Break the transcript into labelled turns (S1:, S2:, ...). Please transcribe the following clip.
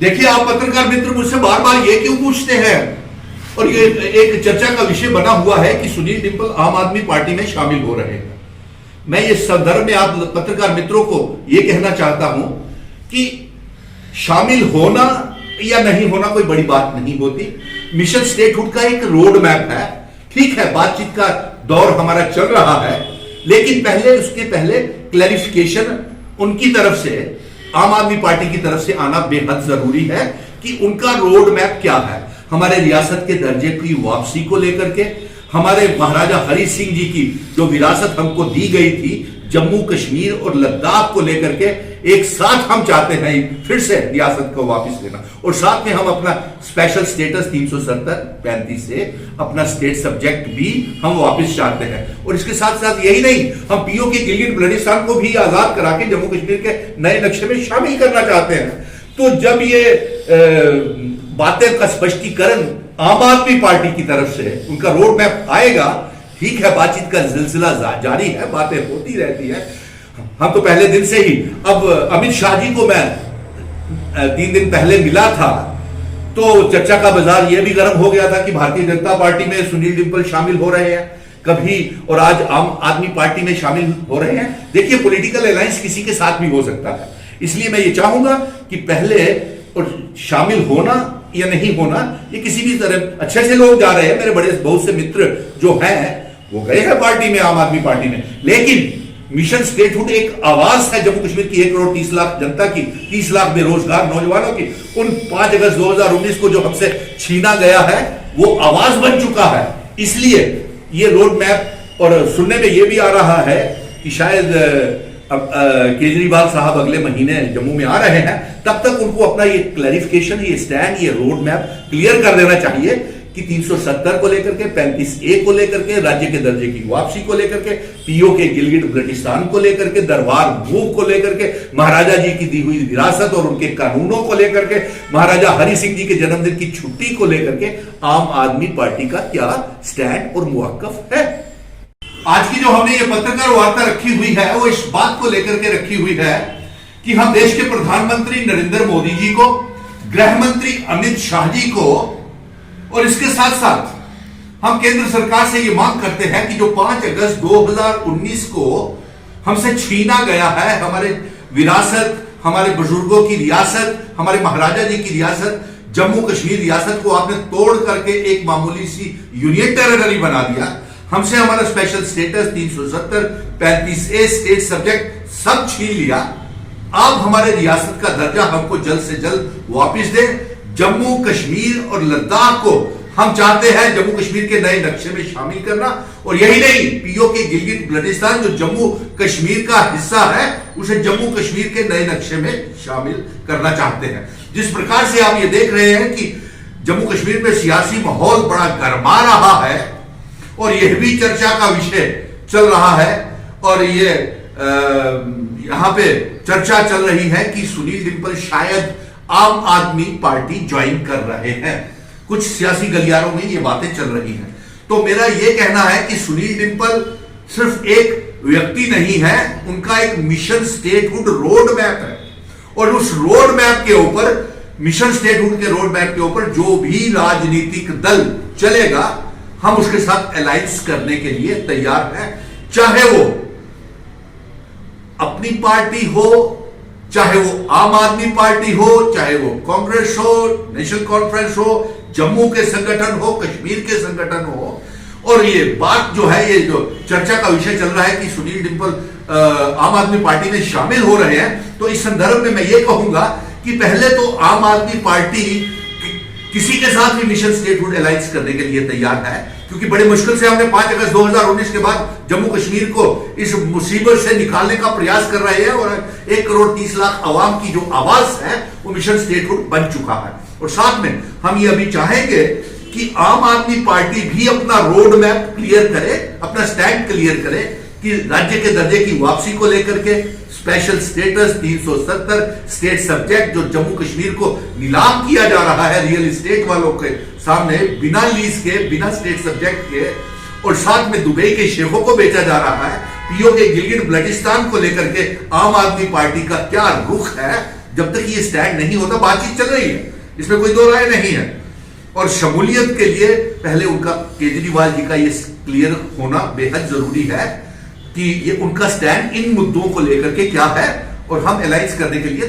S1: देखिए, आप पत्रकार मित्र मुझसे बार बार ये क्यों पूछते हैं, और ये एक चर्चा का विषय बना हुआ है कि सुनील डिंपल आम आदमी पार्टी में शामिल हो रहे हैं। मैं इस संदर्भ में आप पत्रकार मित्रों को यह कहना चाहता हूं कि शामिल होना या नहीं होना कोई बड़ी बात नहीं होती। मिशन स्टेटहुड का एक रोड मैप है, ठीक है, बातचीत का दौर हमारा चल रहा है, लेकिन उसके पहले क्लैरिफिकेशन उनकी तरफ से, आम आदमी पार्टी की तरफ से आना बेहद जरूरी है कि उनका रोड मैप क्या है। हमारे रियासत के दर्जे की वापसी को लेकर के, हमारे महाराजा हरि सिंह जी की जो विरासत हमको दी गई थी जम्मू कश्मीर और लद्दाख को लेकर के, एक साथ हम चाहते हैं फिर से रियासत को वापस लेना, और साथ में हम अपना स्पेशल स्टेटस 370-35 से अपना स्टेट सब्जेक्ट भी हम वापस चाहते हैं। और इसके साथ साथ यही नहीं, हम पीओ के गिलगित बल्टिस्तान को भी आजाद करा के जम्मू कश्मीर के नए नक्शे में शामिल करना चाहते हैं। तो जब ये बातें का स्पष्टीकरण आम आदमी पार्टी की तरफ से उनका रोड मैप आएगा, ठीक है, बातचीत का सिलसिला जारी है, बातें होती रहती है। हम तो पहले दिन से ही, अब अमित शाह जी को मैं 3 दिन पहले मिला था तो चर्चा का बाजार यह भी गर्म हो गया था कि भारतीय जनता पार्टी में सुनील डिंपल शामिल हो रहे हैं कभी, और आज आम आदमी पार्टी में शामिल हो रहे हैं। देखिए, पॉलिटिकल अलायंस किसी के साथ भी हो सकता है, इसलिए मैं ये चाहूंगा कि पहले और शामिल होना या नहीं होना, ये किसी भी तरह, अच्छे से लोग जा रहे हैं, मेरे बड़े बहुत से मित्र जो हैं वो गए हैं पार्टी में, आम आदमी पार्टी में, लेकिन मिशन स्टेटहुड एक आवाज है जम्मू कश्मीर की 1 करोड़ 30 लाख जनता की, 30 लाख बेरोजगार नौजवानों की। उन 5 अगस्त 2019 को जो हमसे छीना गया है वो आवाज बन चुका है। इसलिए ये रोड मैप, और सुनने में ये भी आ रहा है कि शायद केजरीवाल साहब अगले महीने जम्मू में आ रहे हैं, तब तक उनको अपना ये क्लैरिफिकेशन, ये स्टैंड, ये रोड मैप क्लियर कर देना चाहिए कि 370 को लेकर के, 35A को लेकर के, राज्य के दर्जे की वापसी को लेकर के, पीओ के गिलगित बल्टिस्तान को लेकर के, दरबार मूव को लेकर के, महाराजा जी की दी हुई विरासत और उनके कानूनों को लेकर के, महाराजा हरि सिंह जी के जन्मदिन की छुट्टी को लेकर के आम आदमी पार्टी का क्या स्टैंड और मौकफ है। आज की जो हमने ये पत्रकार वार्ता रखी हुई है वो इस बात को लेकर के रखी हुई है कि हम देश के प्रधानमंत्री नरेंद्र मोदी जी को, गृह मंत्री अमित शाह जी को, और इसके साथ साथ हम केंद्र सरकार से ये मांग करते हैं कि जो 5 अगस्त 2019 को हमसे छीना गया है, हमारे विरासत, हमारे बुजुर्गों की रियासत, हमारे महाराजा जी की रियासत, जम्मू कश्मीर रियासत को आपने तोड़ करके एक मामूली सी यूनियन टेरिटरी बना दिया। हमसे हमारा special status 370-35A state subject सब छीन लिया। आप हमारे रियासत का दर्जा हमको जल्द से जल्द वापस दें। जम्मू कश्मीर और लद्दाख को हम चाहते हैं जम्मू कश्मीर के नए नक्शे में शामिल करना, और यही नहीं, पीओ के गिलगित बल्टिस्तान जो जम्मू कश्मीर का हिस्सा है उसे जम्मू कश्मीर के नए नक्शे में शामिल करना चाहते हैं। जिस प्रकार से आप ये देख रहे हैं कि जम्मू कश्मीर में सियासी माहौल बड़ा गर्मा रहा है और यह भी चर्चा का विषय चल रहा है, और ये यहां पे चर्चा चल रही है कि सुनील डिंपल शायद आम आदमी पार्टी ज्वाइन कर रहे हैं। कुछ सियासी गलियारों में ये बातें चल रही हैं। तो मेरा ये कहना है कि सुनील डिंपल सिर्फ एक व्यक्ति नहीं है, उनका एक मिशन स्टेटहुड रोड मैप है, और उस रोड मैप के ऊपर, मिशन स्टेटहुड के रोड मैप के ऊपर जो भी राजनीतिक दल चलेगा, हम उसके साथ अलायंस करने के लिए तैयार हैं। चाहे वो अपनी पार्टी हो, चाहे वो आम आदमी पार्टी हो, चाहे वो कांग्रेस हो, नेशनल कॉन्फ्रेंस हो, जम्मू के संगठन हो, कश्मीर के संगठन हो। और ये बात जो है, ये जो चर्चा का विषय चल रहा है कि सुनील डिंपल आम आदमी पार्टी में शामिल हो रहे हैं, तो इस संदर्भ में मैं ये कहूंगा कि पहले तो आम आदमी पार्टी किसी के साथ भी मिशन स्टेटहुड अलायंस करने के लिए तैयार है, क्योंकि बड़ी मुश्किल से हमने 5 अगस्त 2019 के बाद जम्मू कश्मीर को इस मुसीबत से निकालने का प्रयास कर रहे हैं, और 1 करोड़ 30 लाख आवाम की जो आवाज है वो मिशन स्टेटहुड बन चुका है। और साथ में हम ये अभी चाहेंगे कि आम आदमी पार्टी भी अपना रोड मैप क्लियर करे, अपना स्टैंड क्लियर करे कि राज्य के दर्जे की वापसी को लेकर के, स्पेशल स्टेटस 370 स्टेट सब्जेक्ट जो जम्मू कश्मीर को नीलाम किया जा रहा है रियल एस्टेट वालों के सामने, बिना लीज के, बिना स्टेट सब्जेक्ट के, और साथ में दुबई के शेखों को बेचा जा रहा है। पीओ के गिलगित बल्टिस्तान को लेकर के आम आदमी पार्टी का क्या रुख है, जब तक ये स्टैंड नहीं होता बातचीत चल रही है, इसमें कोई दो राय नहीं है। और शमूलियत के लिए पहले उनका केजरीवाल जी का ये क्लियर होना बेहद जरूरी है कि ये उनका स्टैंड इन मुद्दों को लेकर के क्या है और हम एलाइंस करने के लिए